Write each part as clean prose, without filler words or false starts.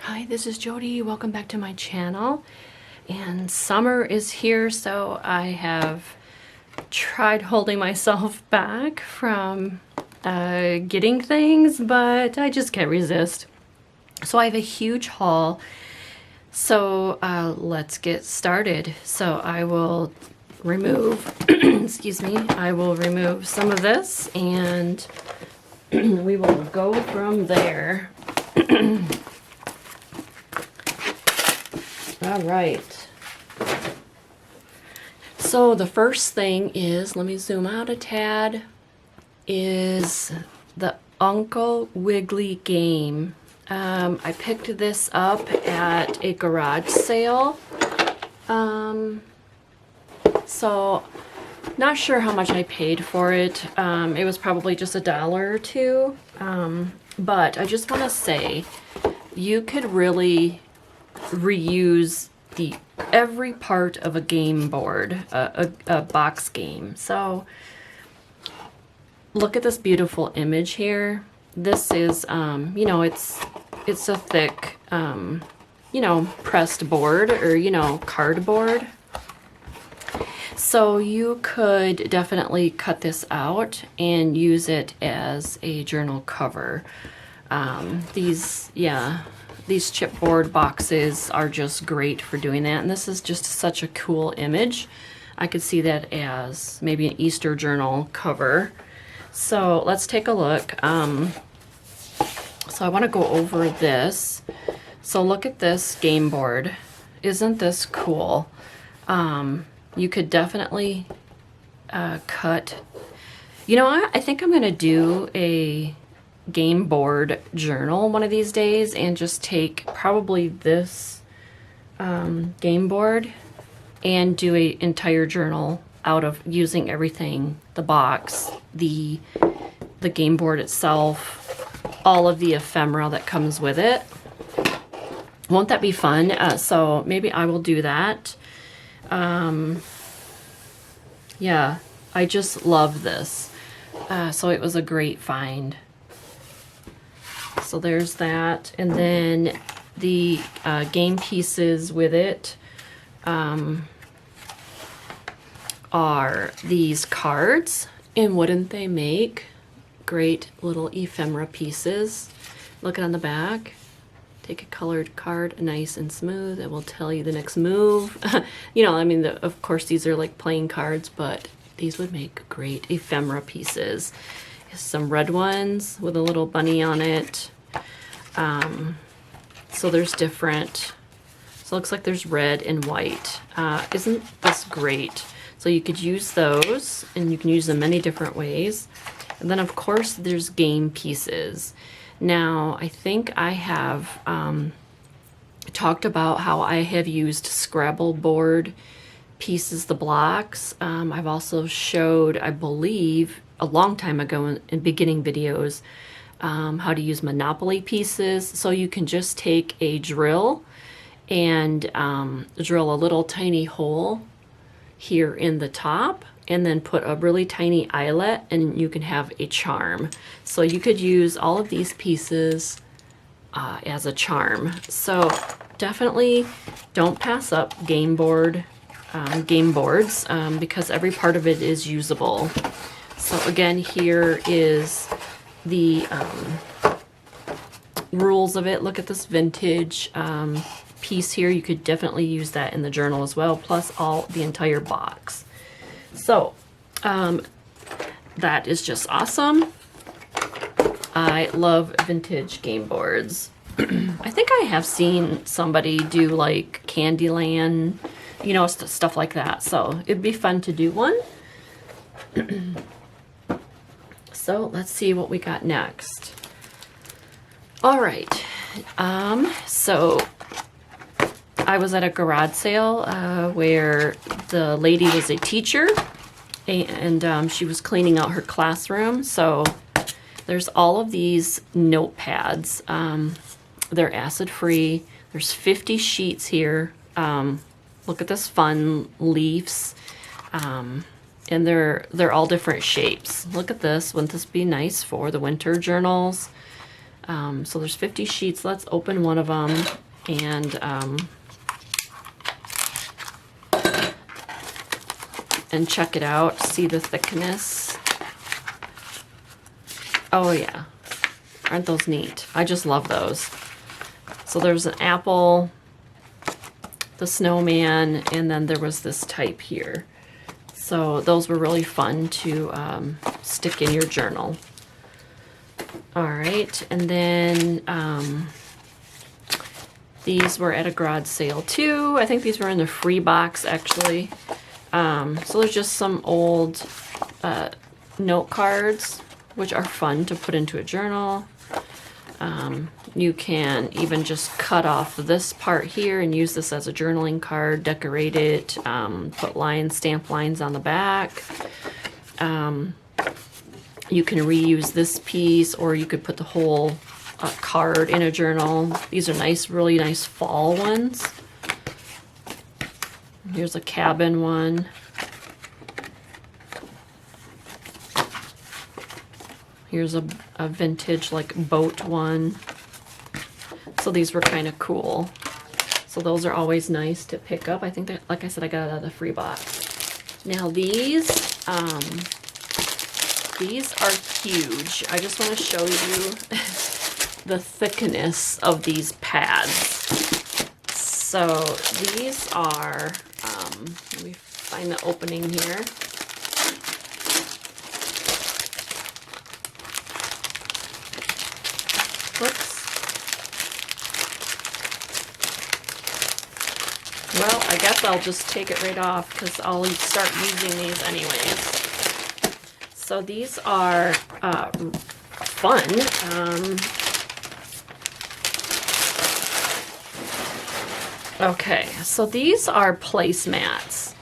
Hi, this is Jody. Welcome back to my channel. And summer is here, so I have tried holding myself back from getting things, but I just can't resist. So I have a huge haul. So let's get started. So I will remove, excuse me, I will remove some of this and we will go from there. All right. So the first thing is, let me zoom out a tad, is the Uncle Wiggily game. I picked this up at a garage sale. So not sure how much I paid for it. It was probably just $1 or $2. But I just want to say, you could really reuse every part of a game board, a box game. So look at this beautiful image here. This is, you know, it's a thick, you know, pressed board or, you know, cardboard. So you could definitely cut this out and use it as a journal cover. These chipboard boxes are just great for doing that, and this is just such a cool image. I could see that as maybe an Easter journal cover. So let's take a look. So I want to go over this. So look at this game board. Isn't this cool? You could definitely cut. You know, I think I'm going to do a game board journal one of these days and just take probably this game board and do an entire journal out of using everything, the box, the game board itself, all of the ephemera that comes with it. Won't that be fun? So maybe I will do that. Yeah, I just love this. So it was a great find. So there's that, and then the game pieces with it are these cards, and wouldn't they make great little ephemera pieces? Look on the back. Take a colored card, nice and smooth. It will tell you the next move. You know, I mean, of course, these are like playing cards, but these would make great ephemera pieces. Some red ones with a little bunny on it. So there's different, so it looks like there's red and white. Isn't this great? So you could use those, and you can use them many different ways. And then of course there's game pieces. Now I think I have talked about how I have used Scrabble board pieces, the blocks. I've also showed, I believe, a long time ago in beginning videos, how to use Monopoly pieces. So you can just take a drill and drill a little tiny hole here in the top, and then put a really tiny eyelet, and you can have a charm. So you could use all of these pieces as a charm. So definitely don't pass up game boards, because every part of it is usable. So again, here is the rules of it. Look at this vintage piece here. You could definitely use that in the journal as well, plus the entire box. So that is just awesome. I love vintage game boards. I think I have seen somebody do like Candyland, you know, stuff like that. So it'd be fun to do one. So let's see what we got next. All right. So I was at a garage sale where the lady was a teacher, and she was cleaning out her classroom. So there's all of these notepads. They're acid-free. There's 50 sheets here. Look at this fun leaves. And they're all different shapes. Look at this. Wouldn't this be nice for the winter journals? So there's 50 sheets. Let's open one of them and check it out, see the thickness. Oh yeah, aren't those neat? I just love those. So there's an apple, the snowman, and then there was this type here. So those were really fun to stick in your journal. All right, and then these were at a garage sale too. I think these were in the free box actually. So there's just some old note cards, which are fun to put into a journal. You can even just cut off this part here and use this as a journaling card, decorate it, put lines, stamp lines on the back. You can reuse this piece, or you could put the whole card in a journal. These are nice, really nice fall ones. Here's a cabin one. Here's a vintage like boat one. So these were kind of cool. So those are always nice to pick up. I think that, like I said, I got it out of the free box. Now these are huge. I just want to show you the thickness of these pads. So these are, let me find the opening here. Whoops. Well, I guess I'll just take it right off because I'll start using these anyways. So these are fun. Okay, so these are placemats,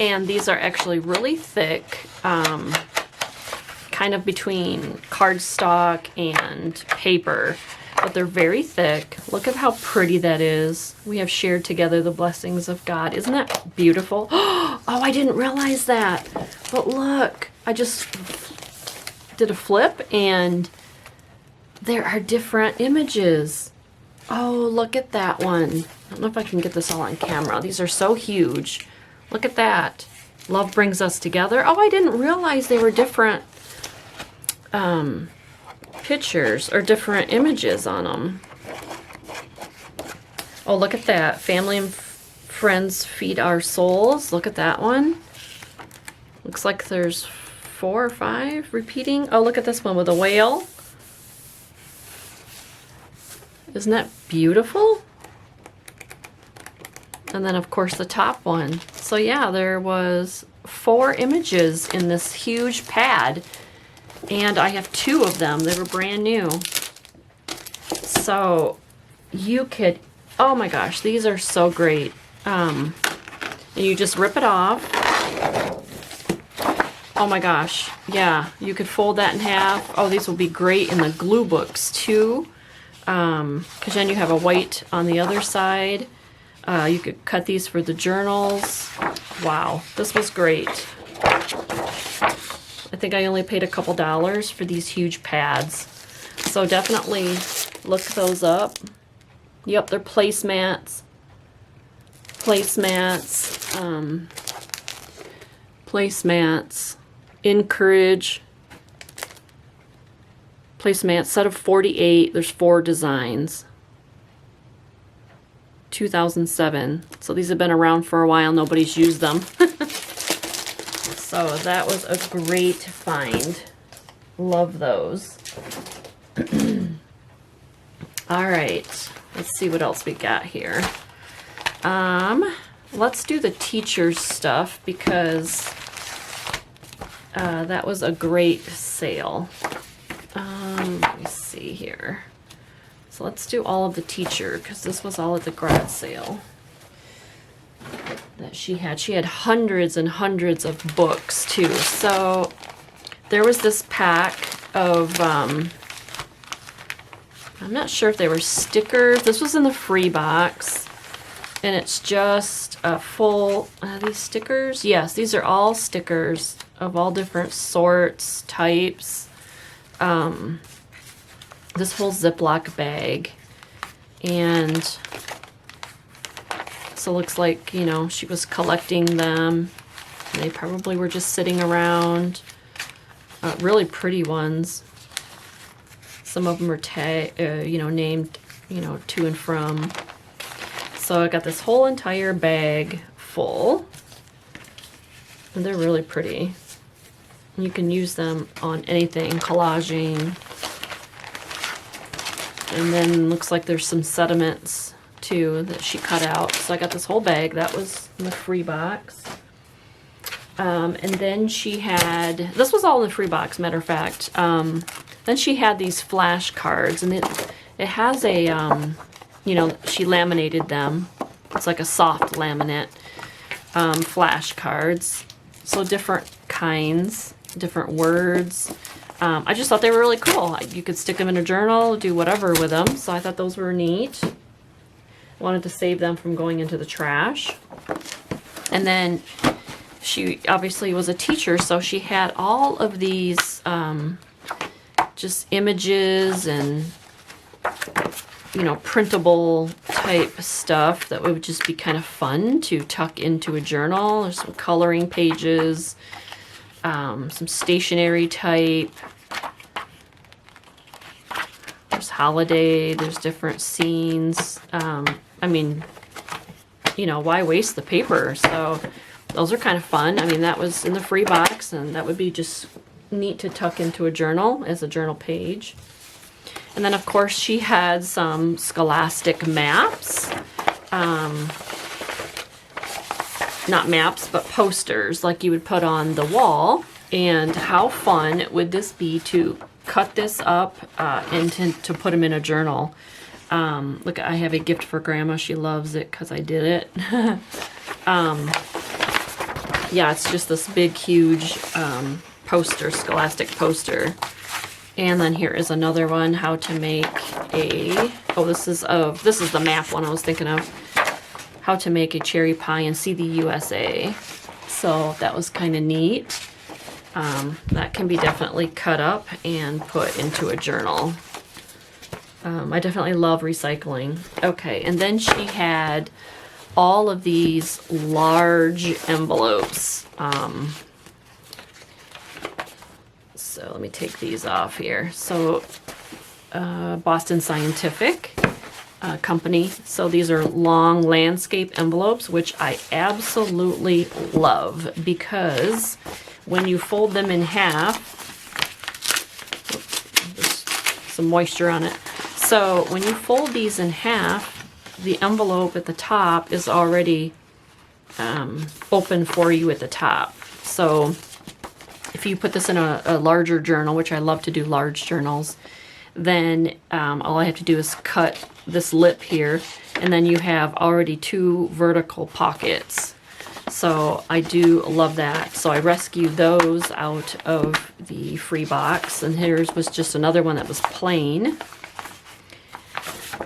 and these are actually really thick, kind of between cardstock and paper, but they're very thick. Look at how pretty that is. We have shared together the blessings of God. Isn't that beautiful? Oh, I didn't realize that. But look, I just did a flip and there are different images. Oh, look at that one. I don't know if I can get this all on camera. These are so huge. Look at that. Love brings us together. Oh, I didn't realize they were different pictures or different images on them. Oh, look at that. Family and friends feed our souls. Look at that one. Looks like there's 4 or 5 repeating. Oh, look at this one with a whale. Isn't that beautiful? And then of course the top one. So yeah, there was 4 images in this huge pad, and I have 2 of them. They were brand new. So you could, oh my gosh, these are so great. And you just rip it off. Oh my gosh, yeah, you could fold that in half. Oh, these will be great in the glue books too. Because then you have a white on the other side. You could cut these for the journals. Wow, this was great. I think I only paid a couple dollars for these huge pads. So definitely look those up. Yep, they're placemats. Placemats. Encourage. Placemats, set of 48. There's 4 designs. 2007. So these have been around for a while. Nobody's used them. So that was a great find. Love those. All right. Let's see what else we got here. Let's do the teacher's stuff because that was a great sale. Let me see here. So let's do all of the teacher because this was all at the garage sale that she had. She had hundreds and hundreds of books too. So there was this pack of, I'm not sure if they were stickers. This was in the free box. And it's just a full, these stickers? Yes, these are all stickers of all different sorts, types. this whole Ziploc bag. And so it looks like, you know, she was collecting them. They probably were just sitting around. Really pretty ones. Some of them are you know, named, you know, to and from. So I got this whole entire bag full. And they're really pretty. You can use them on anything, collaging. And then looks like there's some sediments too that she cut out. So I got this whole bag. That was in the free box. And then she had, this was all in the free box, matter of fact. Then she had these flashcards, and it has a, you know, she laminated them. It's like a soft laminate flashcards. So different kinds, different words. I just thought they were really cool. You could stick them in a journal, do whatever with them. So I thought those were neat. Wanted to save them from going into the trash. And then she obviously was a teacher, so she had all of these just images and, you know, printable type stuff that would just be kind of fun to tuck into a journal. There's some coloring pages, some stationery type. There's holiday, there's different scenes. I mean, you know, why waste the paper? So those are kind of fun. I mean, that was in the free box, and that would be just neat to tuck into a journal as a journal page. And then, of course, she had some Scholastic maps. Not maps, but posters like you would put on the wall. And how fun would this be to cut this up and to put them in a journal? Look, I have a gift for Grandma. She loves it because I did it. Yeah, it's just this big, huge poster, Scholastic poster. And then here is another one, how to make a, oh, this is the map one I was thinking of. How to make a cherry pie and see the USA. So that was kind of neat. That can be definitely cut up and put into a journal. I definitely love recycling. Okay, and then she had all of these large envelopes. So let me take these off here. So Boston Scientific company. So these are long landscape envelopes, which I absolutely love because when you fold them in half, there's some moisture on it. So when you fold these in half, the envelope at the top is already open for you at the top. So if you put this in a larger journal, which I love to do large journals, then all I have to do is cut this lip here, and then you have already two vertical pockets. So I do love that. So I rescued those out of the free box, and here's was just another one that was plain.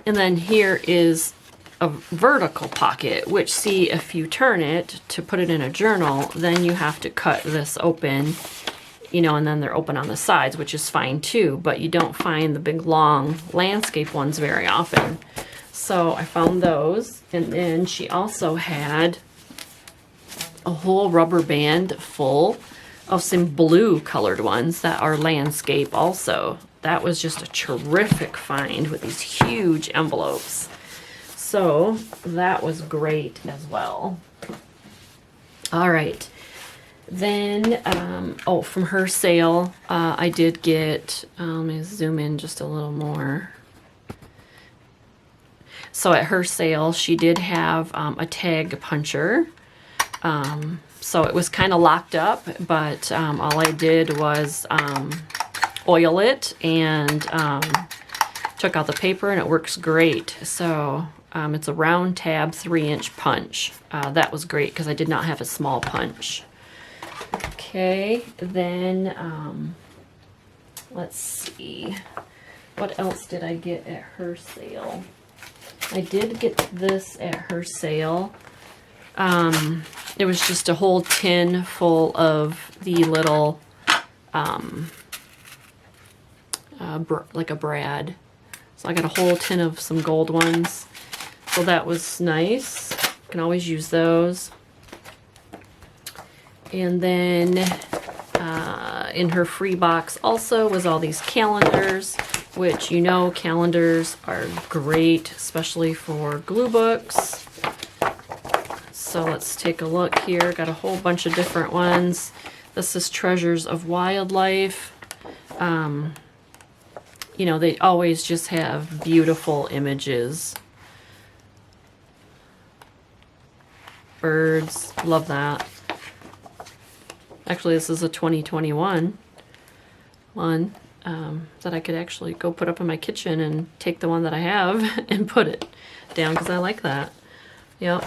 And then here is a vertical pocket, which, see, if you turn it to put it in a journal, then you have to cut this open, you know, and then they're open on the sides, which is fine too, but you don't find the big long landscape ones very often. So I found those. And then she also had a whole rubber band full of some blue colored ones that are landscape also. That was just a terrific find with these huge envelopes. So that was great as well. All right. Then, oh, from her sale, I did get, let me zoom in just a little more. So at her sale, she did have a tag puncher. So it was kind of locked up, but all I did was oil it and took out the paper, and it works great. So it's a round tab 3-inch punch. That was great because I did not have a small punch. Okay, then let's see. What else did I get at her sale? I did get this at her sale. It was just a whole tin full of the little, like a brad So I got a whole tin of some gold ones. So that was nice. Can always use those. And then in her free box also was all these calendars, which you know calendars are great, especially for glue books. So let's take a look here. Got a whole bunch of different ones. This is Treasures of Wildlife. You know, they always just have beautiful images. Birds, love that. Actually, this is a 2021 one that I could actually go put up in my kitchen and take the one that I have and put it down because I like that. Yep.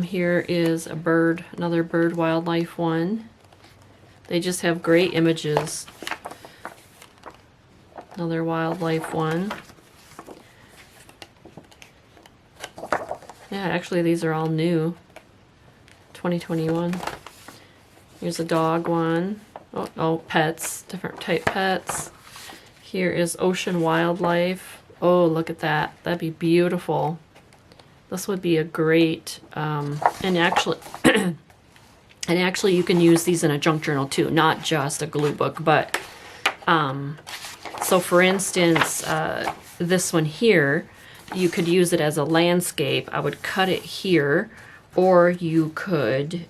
Here is a bird, another bird wildlife one. They just have great images. Another wildlife one. Yeah, actually these are all new. 2021. Here's a dog one. Oh, pets, different type pets. Here is ocean wildlife. Oh, look at that. That'd be beautiful. This would be a great, and actually you can use these in a junk journal too, not just a glue book, but, so for instance, this one here, you could use it as a landscape. I would cut it here, or you could,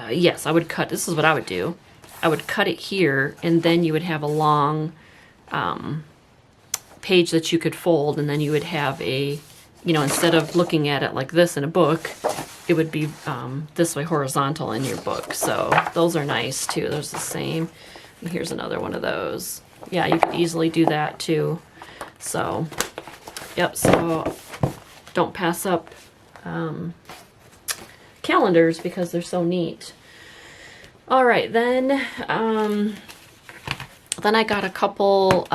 yes, I would cut, this is what I would do. I would cut it here, and then you would have a long page that you could fold, and then you would have a, you know, instead of looking at it like this in a book, it would be this way horizontal in your book. So those are nice too. Those are the same. And here's another one of those. Yeah, you could easily do that too. So, yep, so don't pass up calendars because they're so neat. All right, then I got a couple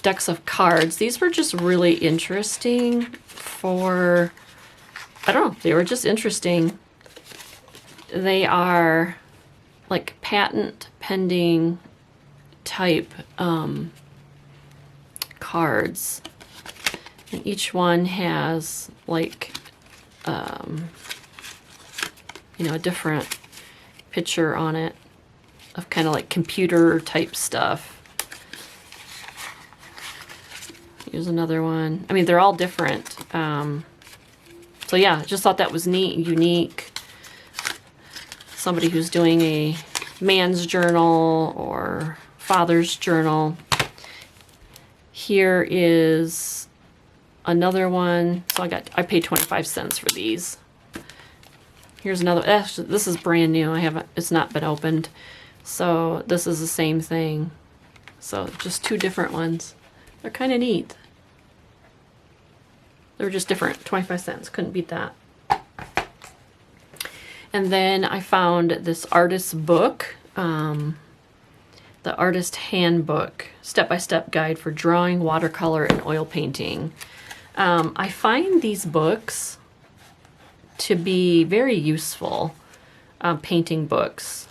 decks of cards. These were just really interesting for, I don't know, they were just interesting. They are like patent pending type cards. And each one has like, you know, a different picture on it of kind of like computer type stuff. Here's another one. I mean, they're all different. So yeah, just thought that was neat and unique. Somebody who's doing a man's journal or father's journal. Here is another one. So I paid 25 cents for these. Here's another, actually, this is brand new. It's not been opened. So this is the same thing. So just two different ones. They're kind of neat. They were just different, 25 cents, couldn't beat that. And then I found this artist's book, the Artist Handbook, Step-by-Step Guide for Drawing, Watercolor, and Oil Painting. I find these books to be very useful, painting books,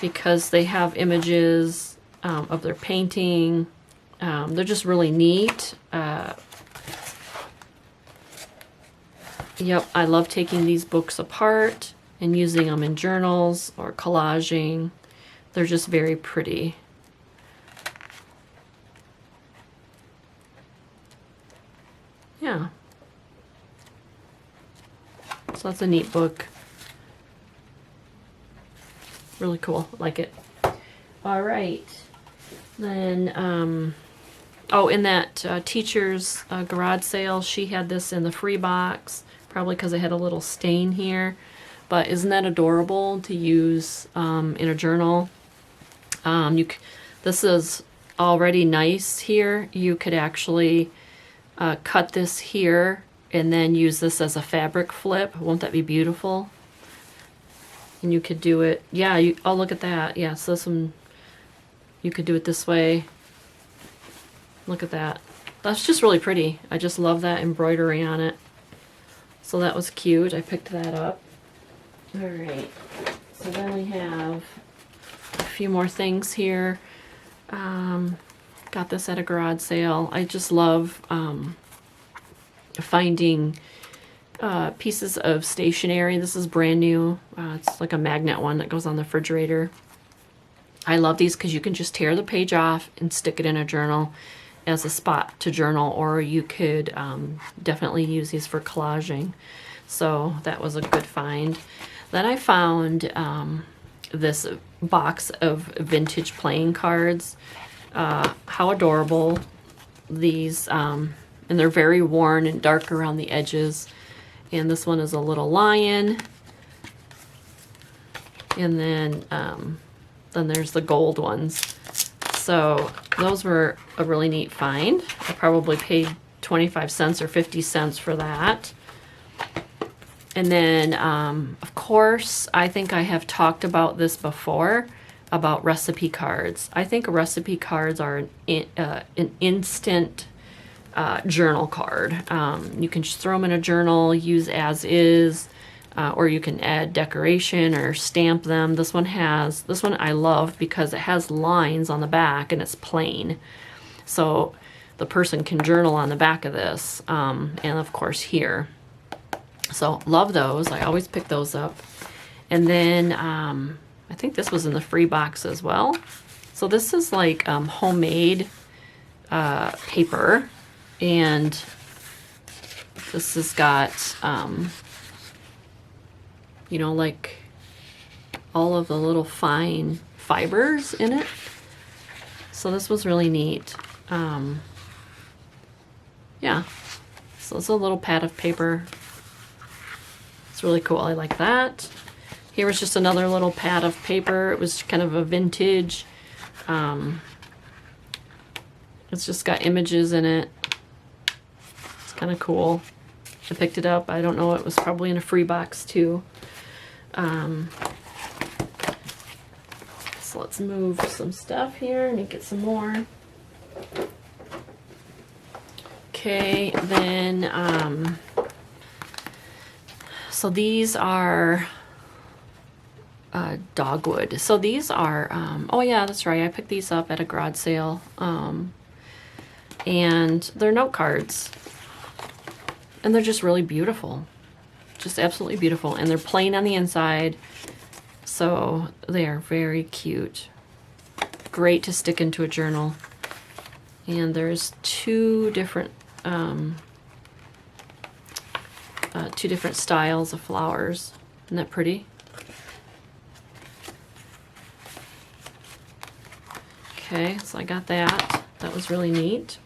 because they have images of their painting. They're just really neat. Yep, I love taking these books apart and using them in journals or collaging. They're just very pretty. Yeah. So that's a neat book. Really cool. Like it. All right. Then, oh, in that teacher's garage sale, she had this in the free box, probably because it had a little stain here. But isn't that adorable to use in a journal? This is already nice here. You could actually cut this here and then use this as a fabric flip. Won't that be beautiful? And you could do it, yeah, oh, look at that. Yeah, so this one, you could do it this way. Look at that. That's just really pretty. I just love that embroidery on it. So that was cute. I picked that up. All right. So then we have a few more things here. Got Got this at a garage sale. I just love finding pieces of stationery. This is brand new. It's like a magnet one that goes on the refrigerator. I love these because you can just tear the page off and stick it in a journal as a spot to journal, or you could definitely use these for collaging. So that was a good find. Then I found this box of vintage playing cards. How adorable these, and they're very worn and dark around the edges. And this one is a little lion. And then there's the gold ones. So those were a really neat find. I probably paid 25 cents or 50 cents for that. And then, of course, I think I have talked about this before, about recipe cards. I think recipe cards are an instant journal card. You can just throw them in a journal, use as is, or you can add decoration or stamp them. This one I love because it has lines on the back and it's plain. So the person can journal on the back of this, and of course here. So love those. I always pick those up. And then I think this was in the free box as well. So this is like homemade paper, and this has got you know, like all of the little fine fibers in it. So this was really neat. Yeah, so it's a little pad of paper. It's really cool. I like that. Here was just another little pad of paper. It was kind of a vintage. It's just got images in it. It's kind of cool. I picked it up. I don't know. It was probably in a free box too. So let's move some stuff here and get some more. Okay, then so these are dogwood. So these are, oh yeah, that's right. I picked these up at a garage sale. And they're note cards. And they're just really beautiful. Just absolutely beautiful. And they're plain on the inside. So they are very cute. Great to stick into a journal. And there's two different styles of flowers. Isn't that pretty? Okay, so I got that. That was really neat.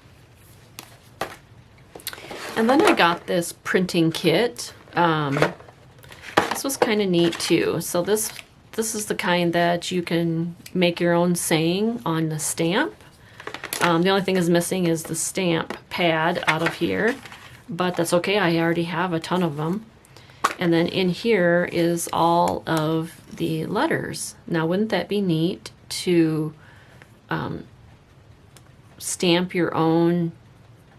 And then I got this printing kit. This was kind of neat too. So this is the kind that you can make your own saying on the stamp. The only thing is missing is the stamp pad out of here, but that's okay. I already have a ton of them. And then in here is all of the letters. Now, wouldn't that be neat to stamp your own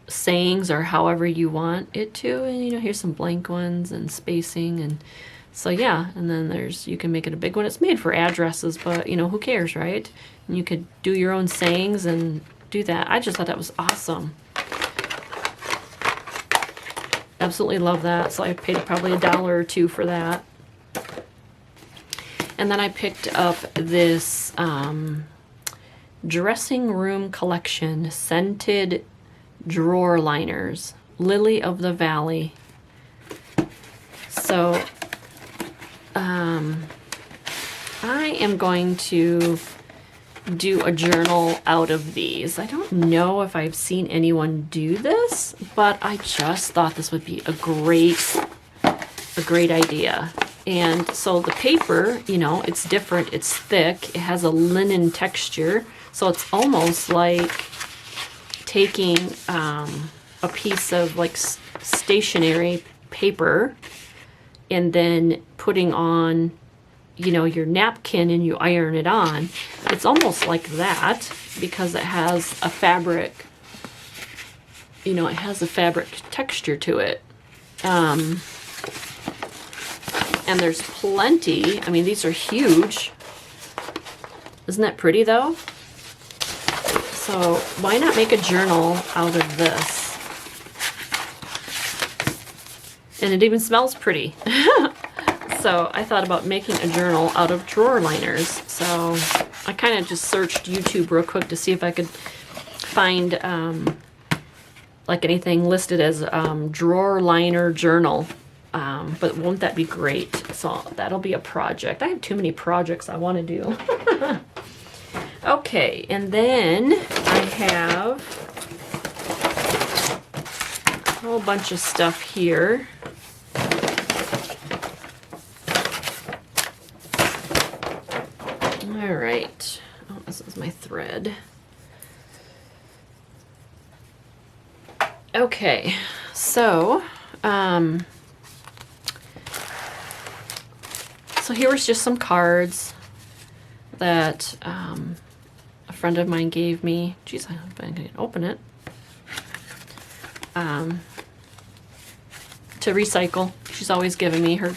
sayings or however you want it to? And you know, here's some blank ones and spacing, and so yeah. And then you can make it a big one. It's made for addresses, but you know, who cares, right? And you could do your own sayings and do that. I just thought that was awesome. Absolutely love that. So I paid probably $1 or $2 for that. And then I picked up this dressing room collection scented drawer liners, Lily of the Valley. So I am going to do a journal out of these. I don't know if I've seen anyone do this, but I just thought this would be a great idea. And so the paper, you know, it's different. It's thick. It has a linen texture. So it's almost like taking a piece of like stationery paper and then putting on, you know, your napkin and you iron it on. It's almost like that because it has a fabric, you know, it has a fabric texture to it. And there's plenty. I mean, these are huge. Isn't that pretty though? So So why not make a journal out of this? And it even smells pretty. So I thought about making a journal out of drawer liners. So I kind of just searched YouTube real quick to see if I could find like anything listed as drawer liner journal. But won't that be great? So that'll be a project. I have too many projects I want to do. Okay, and then I have a whole bunch of stuff here. All right. Oh, this is my thread. Okay, so so here was just some cards that a friend of mine gave me. Geez, I hope I can open it. To recycle. She's always given me her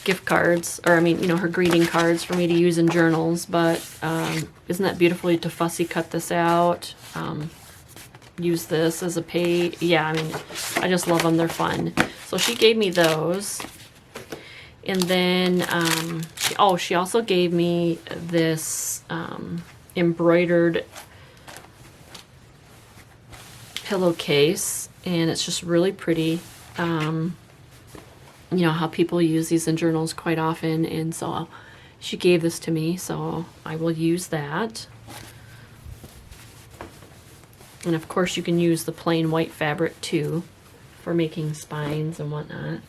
gift cards, or I mean, you know, her greeting cards for me to use in journals, but isn't that beautiful to fussy cut this out? Use this as a page. Yeah, I mean, I just love them. They're fun. So she gave me those. And then, she also gave me this embroidered pillowcase, and it's just really pretty. You know how people use these in journals quite often, and so she gave this to me, so I will use that. And of course you can use the plain white fabric too for making spines and whatnot.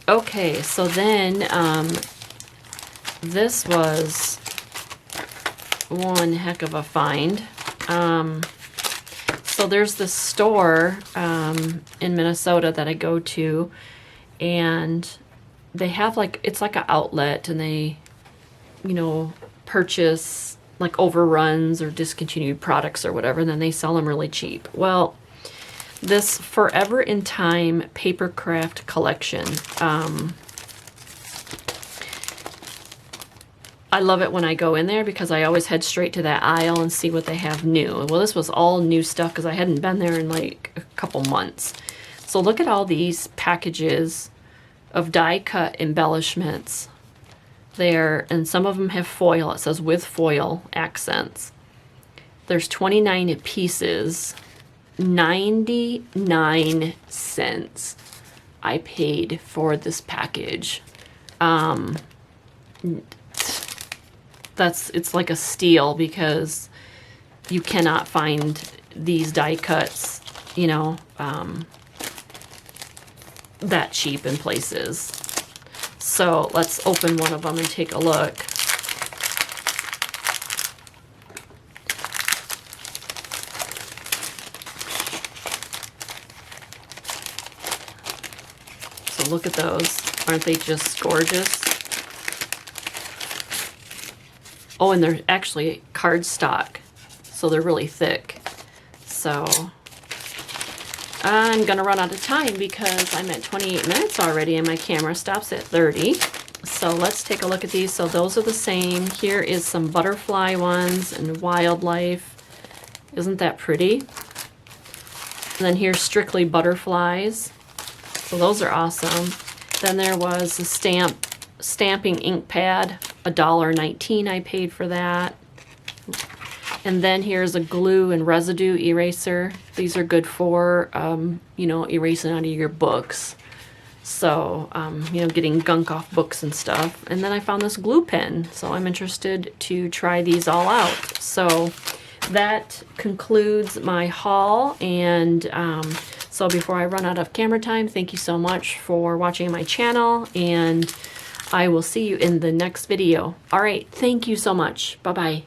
Okay, so then this was one heck of a find. So there's this store in Minnesota that I go to, and they have like, it's like an outlet, and they, you know, purchase like overruns or discontinued products or whatever, and then they sell them really cheap. Well, this Forever in Time paper craft collection, I love it when I go in there because I always head straight to that aisle and see what they have new. Well, this was all new stuff because I hadn't been there in like a couple months. So look at all these packages of die cut embellishments there, and some of them have foil. It says with foil accents. There's 29 pieces, 99 cents I paid for this package. It's like a steal because you cannot find these die cuts, you know, that cheap in places. So let's open one of them and take a look. So look at those. Aren't they just gorgeous? Oh, and they're actually cardstock, so they're really thick. So I'm gonna run out of time because I'm at 28 minutes already and my camera stops at 30. So let's take a look at these. So those are the same. Here is some butterfly ones and wildlife. Isn't that pretty? And then here's strictly butterflies. So those are awesome. Then there was a stamping ink pad, $1.19 I paid for that. And then here's a glue and residue eraser. These are good for, you know, erasing out of your books. So, you know, getting gunk off books and stuff. And then I found this glue pen. So I'm interested to try these all out. So that concludes my haul. And so before I run out of camera time, thank you so much for watching my channel. And I will see you in the next video. All right, thank you so much. Bye-bye.